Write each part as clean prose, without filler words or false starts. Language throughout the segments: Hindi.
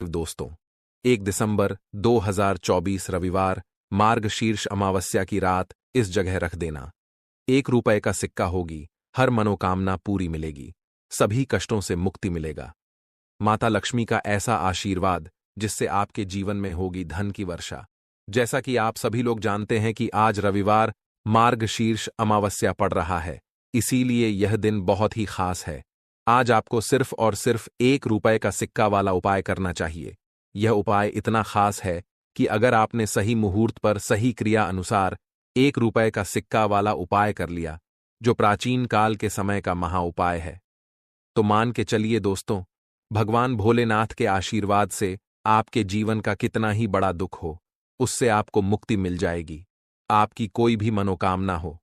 दोस्तों, 1 दिसंबर 2024 रविवार मार्गशीर्ष अमावस्या की रात इस जगह रख देना। 1 रुपए का सिक्का होगी, हर मनोकामना पूरी मिलेगी, सभी कष्टों से मुक्ति मिलेगा। माता लक्ष्मी का ऐसा आशीर्वाद जिससे आपके जीवन में होगी धन की वर्षा। जैसा कि आप सभी लोग जानते हैं कि आज रविवार मार्गशीर्ष अमावस्या पड़ रहा है, इसीलिए यह दिन बहुत ही खास है। आज आपको सिर्फ और सिर्फ 1 रुपए का सिक्का वाला उपाय करना चाहिए। यह उपाय इतना खास है कि अगर आपने सही मुहूर्त पर सही क्रिया अनुसार 1 रुपए का सिक्का वाला उपाय कर लिया, जो प्राचीन काल के समय का महा उपाय है, तो मान के चलिए दोस्तों, भगवान भोलेनाथ के आशीर्वाद से आपके जीवन का कितना ही बड़ा दुख हो, उससे आपको मुक्ति मिल जाएगी। आपकी कोई भी मनोकामना हो,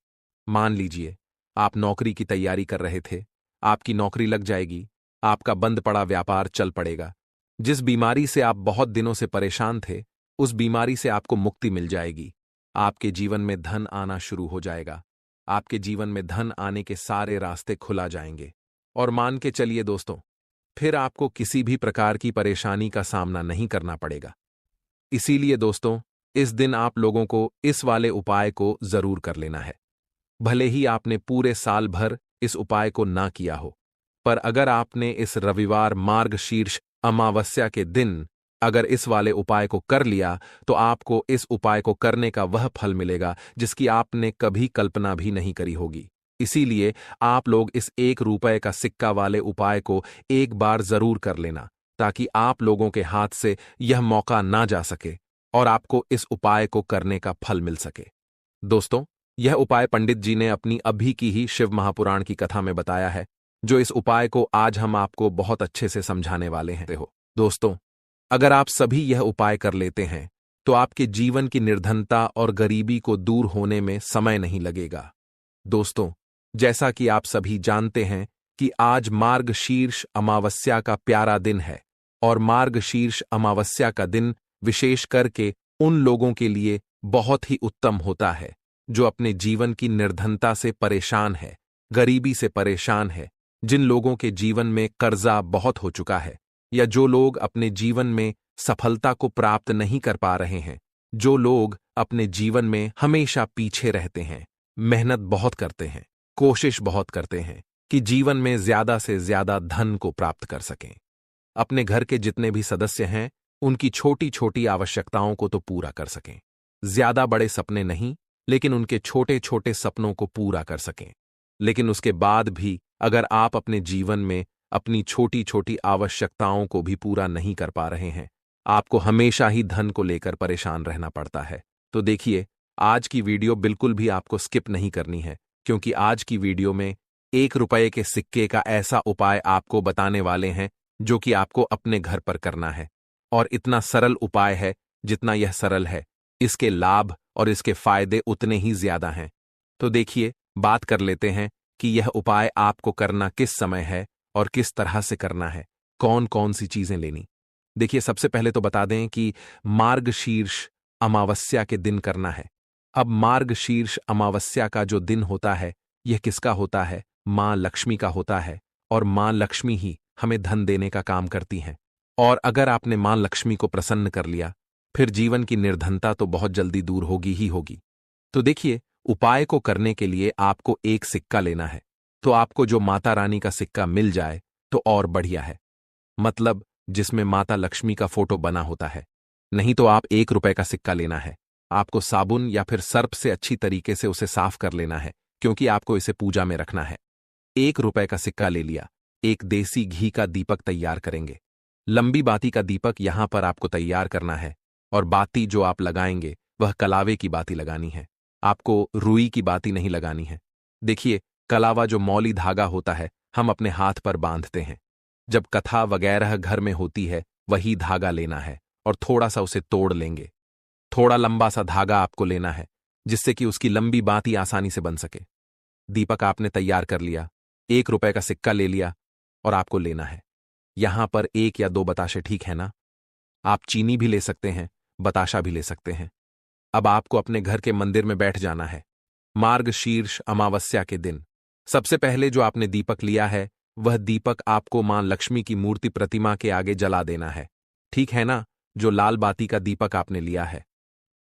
मान लीजिए आप नौकरी की तैयारी कर रहे थे, आपकी नौकरी लग जाएगी, आपका बंद पड़ा व्यापार चल पड़ेगा। जिस बीमारी से आप बहुत दिनों से परेशान थे, उस बीमारी से आपको मुक्ति मिल जाएगी। आपके जीवन में धन आना शुरू हो जाएगा। आपके जीवन में धन आने के सारे रास्ते खुला जाएंगे। और मान के चलिए दोस्तों, फिर आपको किसी भी प्रकार की परेशानी का सामना नहीं करना पड़ेगा। इसीलिए दोस्तों, इस दिन आप लोगों को इस वाले उपाय को जरूर कर लेना है। भले ही आपने पूरे साल भर इस उपाय को ना किया हो, पर अगर आपने इस रविवार मार्गशीर्ष अमावस्या के दिन अगर इस वाले उपाय को कर लिया, तो आपको इस उपाय को करने का वह फल मिलेगा जिसकी आपने कभी कल्पना भी नहीं करी होगी। इसीलिए आप लोग इस 1 रुपए का सिक्का वाले उपाय को एक बार जरूर कर लेना, ताकि आप लोगों के हाथ से यह मौका ना जा सके और आपको इस उपाय को करने का फल मिल सके। दोस्तों, यह उपाय पंडित जी ने अपनी अभी की ही शिव महापुराण की कथा में बताया है, जो इस उपाय को आज हम आपको बहुत अच्छे से समझाने वाले हैं। दोस्तों, अगर आप सभी यह उपाय कर लेते हैं, तो आपके जीवन की निर्धनता और गरीबी को दूर होने में समय नहीं लगेगा। दोस्तों, जैसा कि आप सभी जानते हैं कि आज मार्गशीर्ष अमावस्या का प्यारा दिन है, और मार्गशीर्ष अमावस्या का दिन विशेष करके उन लोगों के लिए बहुत ही उत्तम होता है जो अपने जीवन की निर्धनता से परेशान है, गरीबी से परेशान है, जिन लोगों के जीवन में कर्जा बहुत हो चुका है, या जो लोग अपने जीवन में सफलता को प्राप्त नहीं कर पा रहे हैं, जो लोग अपने जीवन में हमेशा पीछे रहते हैं, मेहनत बहुत करते हैं, कोशिश बहुत करते हैं कि जीवन में ज्यादा से ज्यादा धन को प्राप्त कर सकें। अपने घर के जितने भी सदस्य हैं, उनकी छोटी छोटी आवश्यकताओं को तो पूरा कर सकें। ज्यादा बड़े सपने नहीं, लेकिन उनके छोटे छोटे सपनों को पूरा कर सकें। लेकिन उसके बाद भी अगर आप अपने जीवन में अपनी छोटी छोटी आवश्यकताओं को भी पूरा नहीं कर पा रहे हैं, आपको हमेशा ही धन को लेकर परेशान रहना पड़ता है, तो देखिए, आज की वीडियो बिल्कुल भी आपको स्किप नहीं करनी है, क्योंकि आज की वीडियो में 1 रुपए के सिक्के का ऐसा उपाय आपको बताने वाले हैं जो कि आपको अपने घर पर करना है। और इतना सरल उपाय है, जितना यह सरल है, इसके लाभ और इसके फायदे उतने ही ज्यादा हैं। तो देखिए, बात कर लेते हैं कि यह उपाय आपको करना किस समय है और किस तरह से करना है, कौन कौन सी चीजें लेनी। देखिए, सबसे पहले तो बता दें कि मार्गशीर्ष अमावस्या के दिन करना है। अब मार्गशीर्ष अमावस्या का जो दिन होता है, यह किसका होता है? मां लक्ष्मी का होता है, और मां लक्ष्मी ही हमें धन देने का काम करती हैं। और अगर आपने मां लक्ष्मी को प्रसन्न कर लिया, फिर जीवन की निर्धनता तो बहुत जल्दी दूर होगी ही होगी। तो देखिए, उपाय को करने के लिए आपको 1 सिक्का लेना है। तो आपको जो माता रानी का सिक्का मिल जाए तो और बढ़िया है, मतलब जिसमें माता लक्ष्मी का फोटो बना होता है। नहीं तो आप 1 रुपए का सिक्का लेना है। आपको साबुन या फिर सर्प से अच्छी तरीके से उसे साफ कर लेना है, क्योंकि आपको इसे पूजा में रखना है। 1 रुपए का सिक्का ले लिया। एक देसी घी का दीपक तैयार करेंगे। लंबी बाती का दीपक यहां पर आपको तैयार करना है, और बाती जो आप लगाएंगे वह कलावे की बाती लगानी है। आपको रुई की बाती नहीं लगानी है। देखिए, कलावा जो मौली धागा होता है, हम अपने हाथ पर बांधते हैं। जब कथा वगैरह घर में होती है, वही धागा लेना है और थोड़ा सा उसे तोड़ लेंगे। थोड़ा लंबा सा धागा आपको लेना है, जिससे कि उसकी लंबी बाती आसानी से बन सके। दीपक आपने तैयार कर लिया, 1 रुपए का सिक्का ले लिया, और आपको लेना है यहां पर 1 या 2 बताशे, ठीक है ना? आप चीनी भी ले सकते हैं, बताशा भी ले सकते हैं। अब आपको अपने घर के मंदिर में बैठ जाना है मार्गशीर्ष अमावस्या के दिन। सबसे पहले जो आपने दीपक लिया है, वह दीपक आपको मां लक्ष्मी की मूर्ति प्रतिमा के आगे जला देना है। ठीक है ना, जो लाल बाती का दीपक आपने लिया है।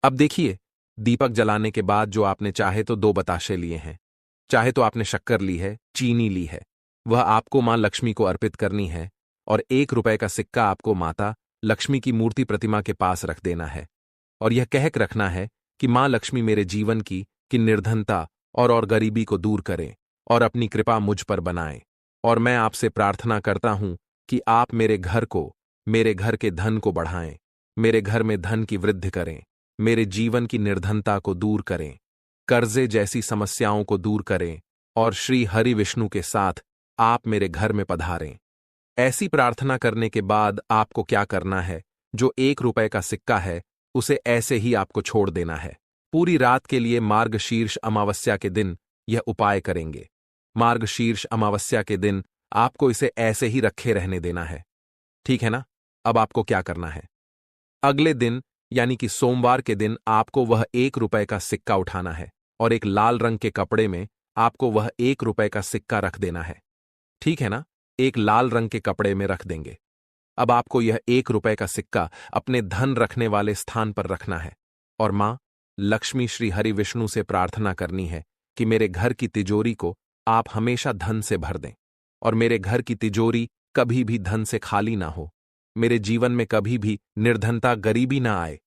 अब देखिए, दीपक जलाने के बाद जो आपने चाहे तो 2 बताशे लिए हैं, चाहे तो आपने शक्कर ली है, चीनी ली है, वह आपको मां लक्ष्मी को अर्पित करनी है, और 1 रुपए का सिक्का आपको माता लक्ष्मी की मूर्ति प्रतिमा के पास रख देना है, और यह कहक रखना है कि मां लक्ष्मी मेरे जीवन की निर्धनता और गरीबी को दूर करें और अपनी कृपा मुझ पर बनाएं। और मैं आपसे प्रार्थना करता हूं कि आप मेरे घर के धन को बढ़ाएं, मेरे घर में धन की वृद्धि करें, मेरे जीवन की निर्धनता को दूर करें, कर्जे जैसी समस्याओं को दूर करें, और श्री हरि विष्णु के साथ आप मेरे घर में पधारें। ऐसी प्रार्थना करने के बाद आपको क्या करना है, जो 1 रुपए का सिक्का है उसे ऐसे ही आपको छोड़ देना है। पूरी रात के लिए मार्गशीर्ष अमावस्या के दिन यह उपाय करेंगे। मार्गशीर्ष अमावस्या के दिन आपको इसे ऐसे ही रखे रहने देना है, ठीक है ना। अब आपको क्या करना है, अगले दिन यानी कि सोमवार के दिन आपको वह 1 रुपए का सिक्का उठाना है और एक लाल रंग के कपड़े में आपको वह 1 रुपए का सिक्का रख देना है, ठीक है ना। एक लाल रंग के कपड़े में रख देंगे। अब आपको यह 1 रुपए का सिक्का अपने धन रखने वाले स्थान पर रखना है और मां लक्ष्मी श्री हरि विष्णु से प्रार्थना करनी है कि मेरे घर की तिजोरी को आप हमेशा धन से भर दें और मेरे घर की तिजोरी कभी भी धन से खाली ना हो, मेरे जीवन में कभी भी निर्धनता गरीबी ना आए,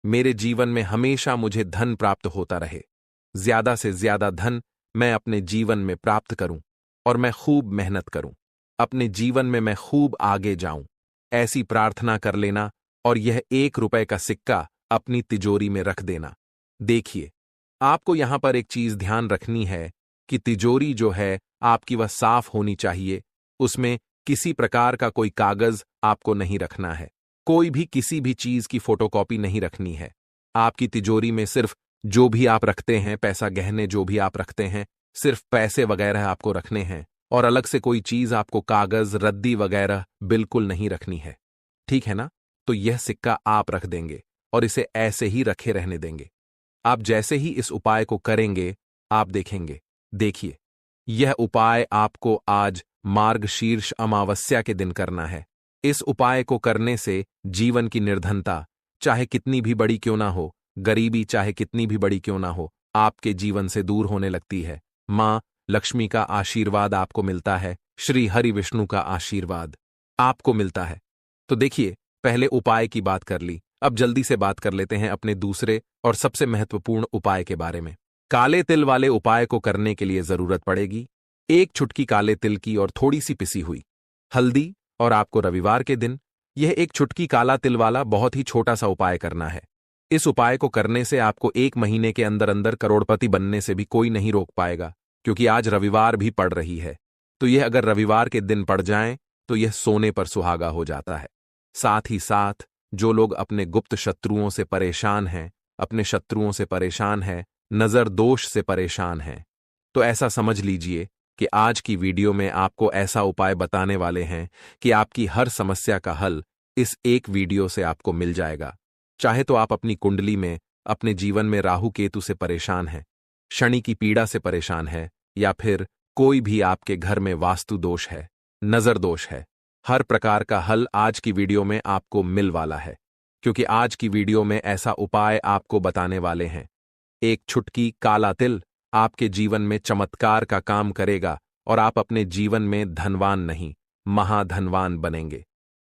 मेरे जीवन में हमेशा मुझे धन प्राप्त होता रहे, ज्यादा से ज्यादा धन मैं अपने जीवन में प्राप्त करूं और मैं खूब मेहनत करूं, अपने जीवन में मैं खूब आगे जाऊं। ऐसी प्रार्थना कर लेना और यह 1 रुपए का सिक्का अपनी तिजोरी में रख देना। देखिए, आपको यहां पर एक चीज ध्यान रखनी है कि तिजोरी जो है आपकी वह साफ होनी चाहिए, उसमें किसी प्रकार का कोई कागज आपको नहीं रखना है, कोई भी किसी भी चीज की फोटोकॉपी नहीं रखनी है। आपकी तिजोरी में सिर्फ जो भी आप रखते हैं, पैसा गहने जो भी आप रखते हैं, सिर्फ पैसे वगैरह आपको रखने हैं और अलग से कोई चीज आपको कागज रद्दी वगैरह बिल्कुल नहीं रखनी है, ठीक है ना। तो यह सिक्का आप रख देंगे और इसे ऐसे ही रखे रहने देंगे। आप जैसे ही इस उपाय को करेंगे आप देखेंगे, देखिए, यह उपाय आपको आज मार्गशीर्ष अमावस्या के दिन करना है। इस उपाय को करने से जीवन की निर्धनता चाहे कितनी भी बड़ी क्यों ना हो, गरीबी चाहे कितनी भी बड़ी क्यों ना हो, आपके जीवन से दूर होने लगती है। मां लक्ष्मी का आशीर्वाद आपको मिलता है, श्री हरि विष्णु का आशीर्वाद आपको मिलता है। तो देखिए, पहले उपाय की बात कर ली, अब जल्दी से बात कर लेते हैं अपने दूसरे और सबसे महत्वपूर्ण उपाय के बारे में। काले तिल वाले उपाय को करने के लिए जरूरत पड़ेगी 1 चुटकी काले तिल की और थोड़ी सी पिसी हुई हल्दी, और आपको रविवार के दिन यह 1 चुटकी काला तिल वाला बहुत ही छोटा सा उपाय करना है। इस उपाय को करने से आपको 1 महीने के अंदर अंदर करोड़पति बनने से भी कोई नहीं रोक पाएगा, क्योंकि आज रविवार भी पड़ रही है। तो यह अगर रविवार के दिन पड़ जाए तो यह सोने पर सुहागा हो जाता है। साथ ही साथ जो लोग अपने गुप्त शत्रुओं से परेशान हैं, अपने शत्रुओं से परेशान हैं, नजर दोष से परेशान हैं, तो ऐसा समझ लीजिए कि आज की वीडियो में आपको ऐसा उपाय बताने वाले हैं कि आपकी हर समस्या का हल इस एक वीडियो से आपको मिल जाएगा। चाहे तो आप अपनी कुंडली में, अपने जीवन में राहु केतु से परेशान हैं, शनि की पीड़ा से परेशान है, या फिर कोई भी आपके घर में वास्तु दोष है, नजर दोष है, हर प्रकार का हल आज की वीडियो में आपको मिल वाला है, क्योंकि आज की वीडियो में ऐसा उपाय आपको बताने वाले हैं। 1 चुटकी काला तिल आपके जीवन में चमत्कार का काम करेगा और आप अपने जीवन में धनवान नहीं, महाधनवान बनेंगे।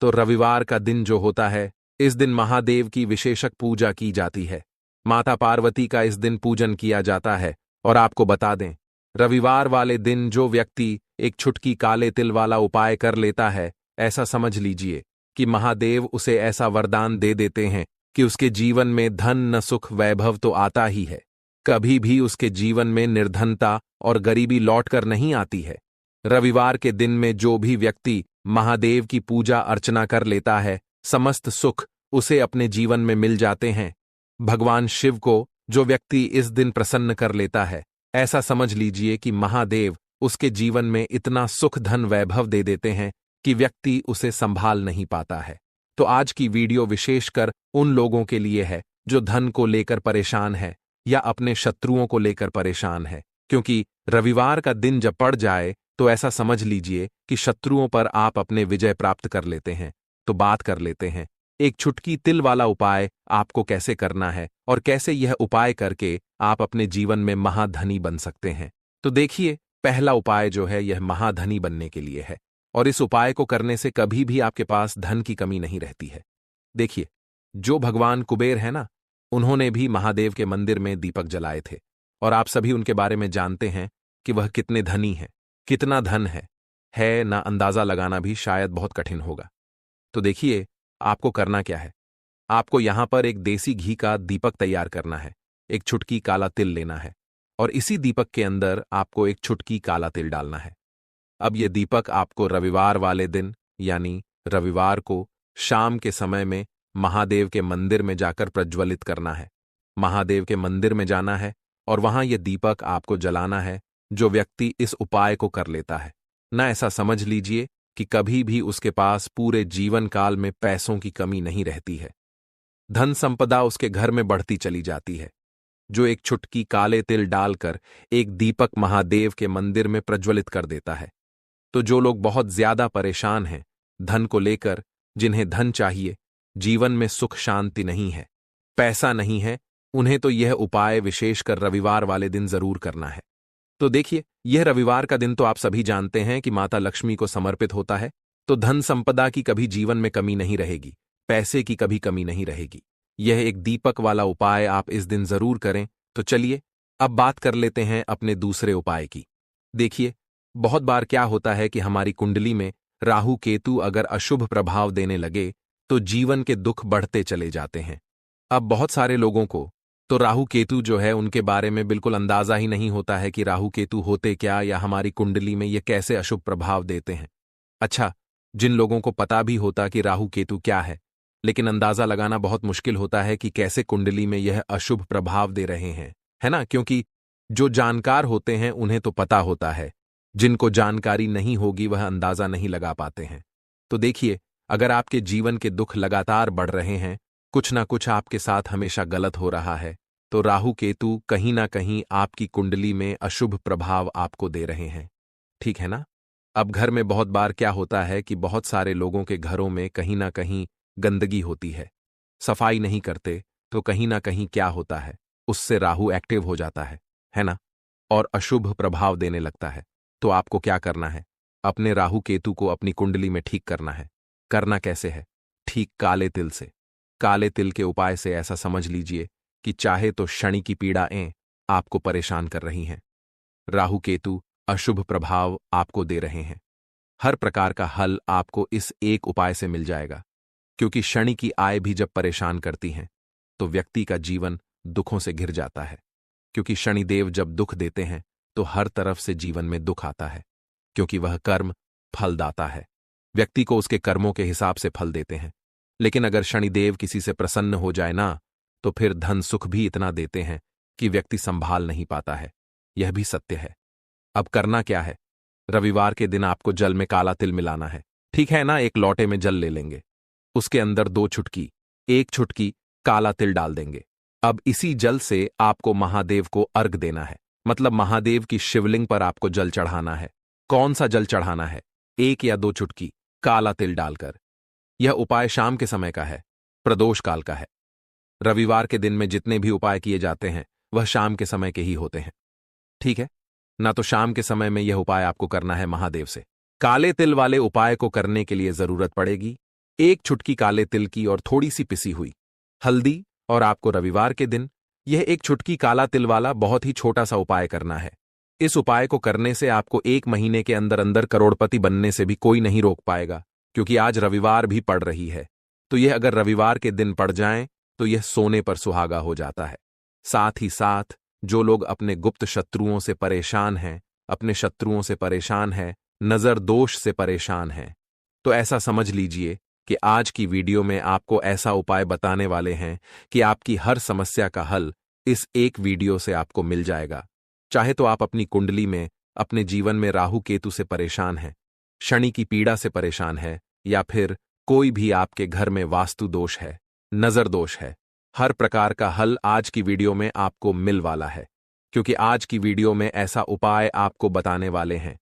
तो रविवार का दिन जो होता है, इस दिन महादेव की विशेषक पूजा की जाती है, माता पार्वती का इस दिन पूजन किया जाता है। और आपको बता दें, रविवार वाले दिन जो व्यक्ति 1 चुटकी काले तिल वाला उपाय कर लेता है, ऐसा समझ लीजिए कि महादेव उसे ऐसा वरदान दे देते हैं कि उसके जीवन में धन न सुख वैभव तो आता ही है, कभी भी उसके जीवन में निर्धनता और गरीबी लौटकर नहीं आती है। रविवार के दिन में जो भी व्यक्ति महादेव की पूजा अर्चना कर लेता है, समस्त सुख उसे अपने जीवन में मिल जाते हैं। भगवान शिव को जो व्यक्ति इस दिन प्रसन्न कर लेता है, ऐसा समझ लीजिए कि महादेव उसके जीवन में इतना सुख धन वैभव दे देते हैं कि व्यक्ति उसे संभाल नहीं पाता है। तो आज की वीडियो विशेषकर उन लोगों के लिए है जो धन को लेकर परेशान है या अपने शत्रुओं को लेकर परेशान है, क्योंकि रविवार का दिन जब पड़ जाए तो ऐसा समझ लीजिए कि शत्रुओं पर आप अपने विजय प्राप्त कर लेते हैं। तो बात कर लेते हैं एक छुटकी तिल वाला उपाय आपको कैसे करना है और कैसे यह उपाय करके आप अपने जीवन में महाधनी बन सकते हैं। तो देखिए, पहला उपाय जो है यह महाधनी बनने के लिए है और इस उपाय को करने से कभी भी आपके पास धन की कमी नहीं रहती है। देखिए, जो भगवान कुबेर है ना, उन्होंने भी महादेव के मंदिर में दीपक जलाए थे और आप सभी उनके बारे में जानते हैं कि वह कितने धनी हैं, कितना धन है ना अंदाजा लगाना भी शायद बहुत कठिन होगा। तो देखिए, आपको करना क्या है। आपको यहां पर एक देसी घी का दीपक तैयार करना है, एक छुटकी काला तिल लेना है और इसी दीपक के अंदर आपको एक छुटकी काला तिल डालना है। अब यह दीपक आपको रविवार वाले दिन यानी रविवार को शाम के समय में महादेव के मंदिर में जाकर प्रज्वलित करना है। महादेव के मंदिर में जाना है और वहां यह दीपक आपको जलाना है। जो व्यक्ति इस उपाय को कर लेता है ना, ऐसा समझ लीजिए कि कभी भी उसके पास पूरे जीवन काल में पैसों की कमी नहीं रहती है। धन संपदा उसके घर में बढ़ती चली जाती है। जो एक छुटकी काले तिल डालकर एक दीपक महादेव के मंदिर में प्रज्वलित कर देता है, तो जो लोग बहुत ज्यादा परेशान हैं धन को लेकर, जिन्हें धन चाहिए, जीवन में सुख शांति नहीं है, पैसा नहीं है, उन्हें तो यह उपाय विशेषकर रविवार वाले दिन जरूर करना है। तो देखिए, यह रविवार का दिन तो आप सभी जानते हैं कि माता लक्ष्मी को समर्पित होता है, तो धन संपदा की कभी जीवन में कमी नहीं रहेगी, पैसे की कभी कमी नहीं रहेगी। यह एक दीपक वाला उपाय आप इस दिन जरूर करें। तो चलिए अब बात कर लेते हैं अपने दूसरे उपाय की। देखिए, बहुत बार क्या होता है कि हमारी कुंडली में राहु केतु अगर अशुभ प्रभाव देने लगे तो जीवन के दुख बढ़ते चले जाते हैं। अब बहुत सारे लोगों को तो राहु केतु जो है उनके बारे में बिल्कुल अंदाजा ही नहीं होता है कि राहु केतु होते क्या या हमारी कुंडली में ये कैसे अशुभ प्रभाव देते हैं। अच्छा, जिन लोगों को पता भी होता कि राहु केतु क्या है, लेकिन अंदाजा लगाना बहुत मुश्किल होता है कि कैसे कुंडली में यह अशुभ प्रभाव दे रहे हैं, है ना? क्योंकि जो जानकार होते हैं उन्हें तो पता होता है, जिनको जानकारी नहीं होगी वह अंदाजा नहीं लगा पाते हैं। तो देखिए, अगर आपके जीवन के दुख लगातार बढ़ रहे हैं, कुछ ना कुछ आपके साथ हमेशा गलत हो रहा है, तो राहु केतु कहीं ना कहीं आपकी कुंडली में अशुभ प्रभाव आपको दे रहे हैं। ठीक है ना? अब घर में बहुत बार क्या होता है कि बहुत सारे लोगों के घरों में कहीं ना कहीं गंदगी होती है, सफाई नहीं करते, तो कहीं ना कहीं क्या होता है, उससे राहु एक्टिव हो जाता है ना? और अशुभ प्रभाव देने लगता है। तो आपको क्या करना है? अपने राहु केतु को अपनी कुंडली में ठीक करना है। करना कैसे है? ठीक काले तिल से। काले तिल के उपाय से ऐसा समझ लीजिए कि चाहे तो शनि की पीड़ाएं आपको परेशान कर रही हैं, राहु केतु अशुभ प्रभाव आपको दे रहे हैं, हर प्रकार का हल आपको इस एक उपाय से मिल जाएगा। क्योंकि शनि की आय भी जब परेशान करती हैं तो व्यक्ति का जीवन दुखों से घिर जाता है। क्योंकि शनिदेव जब दुख देते हैं तो हर तरफ से जीवन में दुख आता है, क्योंकि वह कर्म फलदाता है, व्यक्ति को उसके कर्मों के हिसाब से फल देते हैं। लेकिन अगर शनिदेव किसी से प्रसन्न हो जाए ना, तो फिर धन सुख भी इतना देते हैं कि व्यक्ति संभाल नहीं पाता है। यह भी सत्य है। अब करना क्या है? रविवार के दिन आपको जल में काला तिल मिलाना है, ठीक है ना? एक लोटे में जल ले लेंगे, उसके अंदर 2 छुटकी, 1 छुटकी काला तिल डाल देंगे। अब इसी जल से आपको महादेव को अर्घ देना है, मतलब महादेव की शिवलिंग पर आपको जल चढ़ाना है। कौन सा जल चढ़ाना है? 1 या 2 छुटकी काला तिल डालकर। यह उपाय शाम के समय का है, प्रदोष काल का है। रविवार के दिन में जितने भी उपाय किए जाते हैं वह शाम के समय के ही होते हैं, ठीक है ना? तो शाम के समय में यह उपाय आपको करना है महादेव से। काले तिल वाले उपाय को करने के लिए जरूरत पड़ेगी 1 छुटकी काले तिल की और थोड़ी सी पिसी हुई हल्दी। और आपको रविवार के दिन यह 1 छुटकी काला तिल वाला बहुत ही छोटा सा उपाय करना है। इस उपाय को करने से आपको 1 महीने के अंदर अंदर करोड़पति बनने से भी कोई नहीं रोक पाएगा, क्योंकि आज रविवार भी पड़ रही है। तो यह अगर रविवार के दिन पड़ जाए तो यह सोने पर सुहागा हो जाता है। साथ ही साथ जो लोग अपने गुप्त शत्रुओं से परेशान हैं, अपने शत्रुओं से परेशान हैं, नजर दोष से परेशान हैं, तो ऐसा समझ लीजिए कि आज की वीडियो में आपको ऐसा उपाय बताने वाले हैं कि आपकी हर समस्या का हल इस एक वीडियो से आपको मिल जाएगा। चाहे तो आप अपनी कुंडली में, अपने जीवन में राहु केतु से परेशान हैं, शनि की पीड़ा से परेशान है, या फिर कोई भी आपके घर में वास्तु दोष है, नजर दोष है, हर प्रकार का हल आज की वीडियो में आपको मिल वाला है। क्योंकि आज की वीडियो में ऐसा उपाय आपको बताने वाले हैं।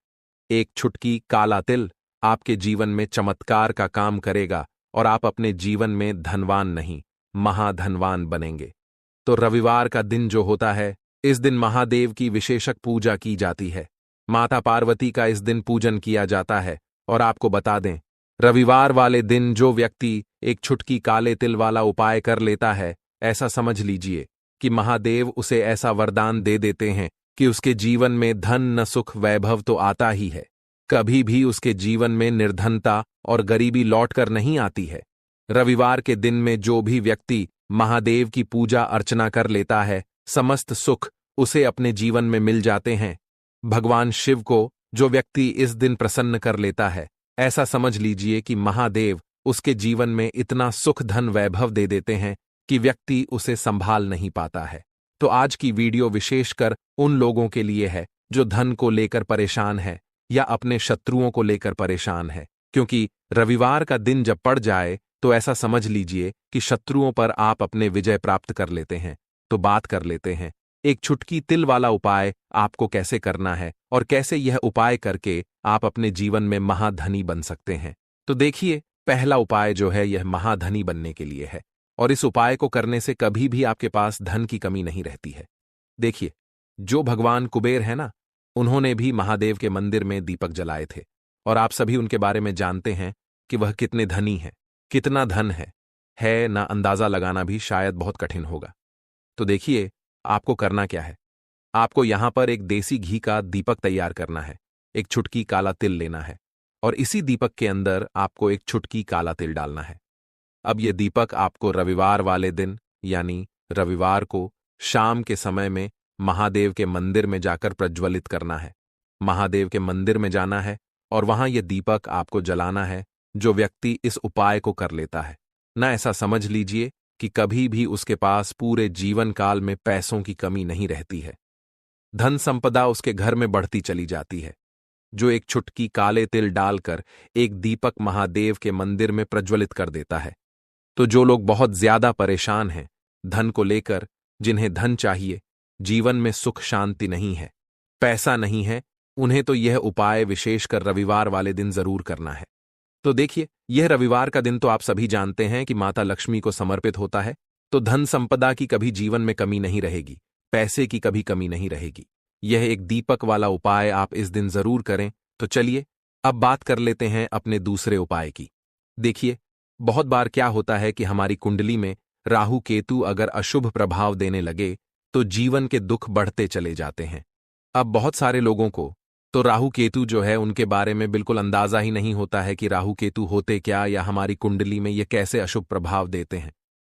1 छुटकी काला तिल आपके जीवन में चमत्कार का काम करेगा और आप अपने जीवन में धनवान नहीं, महाधनवान बनेंगे। तो रविवार का दिन जो होता है, इस दिन महादेव की विशेषक पूजा की जाती है। माता पार्वती का इस दिन पूजन किया जाता है। और आपको बता दें, रविवार वाले दिन जो व्यक्ति एक छुटकी काले तिल वाला उपाय कर लेता है, ऐसा समझ लीजिए कि महादेव उसे ऐसा वरदान दे देते हैं कि उसके जीवन में धन न सुख वैभव तो आता ही है, कभी भी उसके जीवन में निर्धनता और गरीबी लौटकर नहीं आती है। रविवार के दिन में जो भी व्यक्ति महादेव की पूजा अर्चना कर लेता है, समस्त सुख उसे अपने जीवन में मिल जाते हैं। भगवान शिव को जो व्यक्ति इस दिन प्रसन्न कर लेता है, ऐसा समझ लीजिए कि महादेव उसके जीवन में इतना सुख धन वैभव दे देते हैं कि व्यक्ति उसे संभाल नहीं पाता है। तो आज की वीडियो विशेषकर उन लोगों के लिए है जो धन को लेकर परेशान है या अपने शत्रुओं को लेकर परेशान है, क्योंकि रविवार का दिन जब पड़ जाए तो ऐसा समझ लीजिए कि शत्रुओं पर आप अपने विजय प्राप्त कर लेते हैं। तो बात कर लेते हैं एक छुटकी तिल वाला उपाय आपको कैसे करना है और कैसे यह उपाय करके आप अपने जीवन में महाधनी बन सकते हैं। तो देखिए, पहला उपाय जो है यह महाधनी बनने के लिए है, और इस उपाय को करने से कभी भी आपके पास धन की कमी नहीं रहती है। देखिए, जो भगवान कुबेर है ना, उन्होंने भी महादेव के मंदिर में दीपक जलाए थे, और आप सभी उनके बारे में जानते हैं कि वह कितने धनी हैं, कितना धन है ना अंदाजा लगाना भी शायद बहुत कठिन होगा। तो देखिए, आपको करना क्या है। आपको यहां पर एक देसी घी का दीपक तैयार करना है, एक छुटकी काला तिल लेना है, और इसी दीपक के अंदर आपको एक छुटकी काला तिल डालना है। अब यह दीपक आपको रविवार वाले दिन यानी रविवार को शाम के समय में महादेव के मंदिर में जाकर प्रज्वलित करना है। महादेव के मंदिर में जाना है और वहां यह दीपक आपको जलाना है। जो व्यक्ति इस उपाय को कर लेता है ना, ऐसा समझ लीजिए कि कभी भी उसके पास पूरे जीवन काल में पैसों की कमी नहीं रहती है। धन संपदा उसके घर में बढ़ती चली जाती है। जो एक छुटकी काले तिल डालकर एक दीपक महादेव के मंदिर में प्रज्वलित कर देता है, तो जो लोग बहुत ज्यादा परेशान हैं धन को लेकर, जिन्हें धन चाहिए, जीवन में सुख शांति नहीं है, पैसा नहीं है, उन्हें तो यह उपाय विशेषकर रविवार वाले दिन जरूर करना है। तो देखिए, यह रविवार का दिन तो आप सभी जानते हैं कि माता लक्ष्मी को समर्पित होता है, तो धन संपदा की कभी जीवन में कमी नहीं रहेगी, पैसे की कभी कमी नहीं रहेगी। यह एक दीपक वाला उपाय आप इस दिन जरूर करें। तो चलिए, अब बात कर लेते हैं अपने दूसरे उपाय की। देखिए, बहुत बार क्या होता है कि हमारी कुंडली में राहु केतु अगर अशुभ प्रभाव देने लगे तो जीवन के दुख बढ़ते चले जाते हैं। अब बहुत सारे लोगों को तो राहु केतु जो है उनके बारे में बिल्कुल अंदाजा ही नहीं होता है कि राहु केतु होते क्या या हमारी कुंडली में ये कैसे अशुभ प्रभाव देते हैं।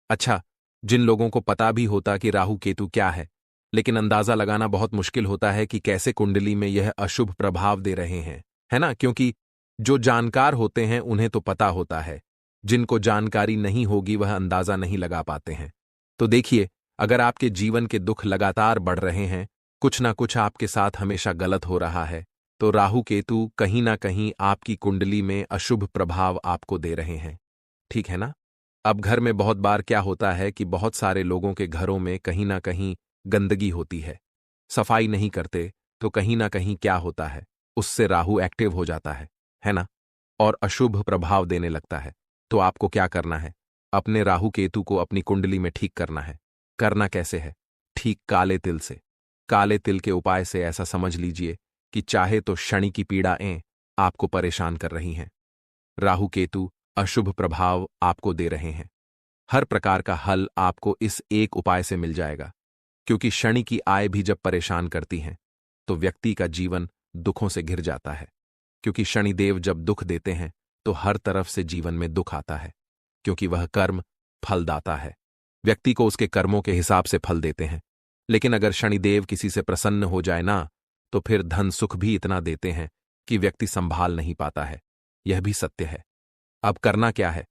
अच्छा, जिन लोगों को पता भी होता कि राहु केतु क्या है, लेकिन अंदाजा लगाना बहुत मुश्किल होता है कि कैसे कुंडली में यह अशुभ प्रभाव दे रहे हैं, है ना? क्योंकि जो जानकार होते हैं उन्हें तो पता होता है, जिनको जानकारी नहीं होगी वह अंदाजा नहीं लगा पाते हैं। तो देखिए, अगर आपके जीवन के दुख लगातार बढ़ रहे हैं, कुछ ना कुछ आपके साथ हमेशा गलत हो रहा है, तो राहु केतु कहीं ना कहीं आपकी कुंडली में अशुभ प्रभाव आपको दे रहे हैं। ठीक है ना? अब घर में बहुत बार क्या होता है कि बहुत सारे लोगों के घरों में कहीं ना कहीं गंदगी होती है, सफाई नहीं करते, तो कहीं ना कहीं क्या होता है, उससे राहु एक्टिव हो जाता है ना? और अशुभ प्रभाव देने लगता है। तो आपको क्या करना है? अपने राहु केतु को अपनी कुंडली में ठीक करना है। करना कैसे है? ठीक काले तिल से। काले तिल के उपाय से ऐसा समझ लीजिए कि चाहे तो शनि की पीड़ाएं आपको परेशान कर रही हैं, राहु केतु अशुभ प्रभाव आपको दे रहे हैं, हर प्रकार का हल आपको इस एक उपाय से मिल जाएगा। क्योंकि शनि की आय भी जब परेशान करती हैं तो व्यक्ति का जीवन दुखों से घिर जाता है। क्योंकि शनिदेव जब दुख देते हैं तो हर तरफ से जीवन में दुख आता है, क्योंकि वह कर्म फलदाता है, व्यक्ति को उसके कर्मों के हिसाब से फल देते हैं। लेकिन अगर शनिदेव किसी से प्रसन्न हो जाए ना, तो फिर धन सुख भी इतना देते हैं कि व्यक्ति संभाल नहीं पाता है। यह भी सत्य है। अब करना क्या है?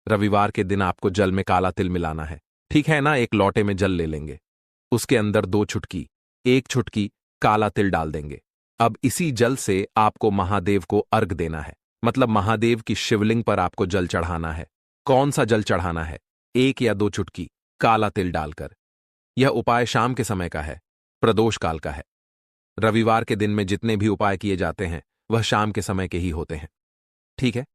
रविवार के दिन आपको जल में काला तिल मिलाना है, ठीक है ना? एक लोटे में जल ले लेंगे, उसके अंदर 2 चुटकी, 1 चुटकी काला तिल डाल देंगे। अब इसी जल से आपको महादेव को अर्घ देना है, मतलब महादेव की शिवलिंग पर आपको जल चढ़ाना है। कौन सा जल चढ़ाना है? 1 या 2 चुटकी काला तिल डालकर। यह उपाय शाम के समय का है, प्रदोष काल का है। रविवार के दिन में जितने भी उपाय किए जाते हैं वह शाम के समय के ही होते हैं, ठीक है?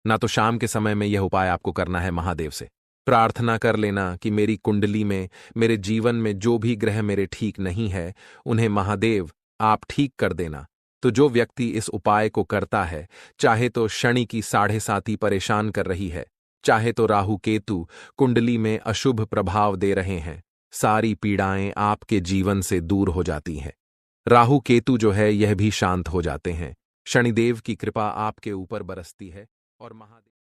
ना तो शाम के समय में यह उपाय आपको करना है महादेव से प्रार्थना कर लेना कि मेरी कुंडली में, मेरे जीवन में जो भी ग्रह मेरे ठीक नहीं है, उन्हें महादेव आप ठीक कर देना। तो जो व्यक्ति इस उपाय को करता है, चाहे तो शनि की 7.5 परेशान कर रही है, चाहे तो राहु केतु कुंडली में अशुभ प्रभाव दे रहे हैं, सारी पीड़ाएं आपके जीवन से दूर हो जाती हैं। राहु केतु जो है यह भी शांत हो जाते हैं। शनिदेव की कृपा आपके ऊपर बरसती है और महादेव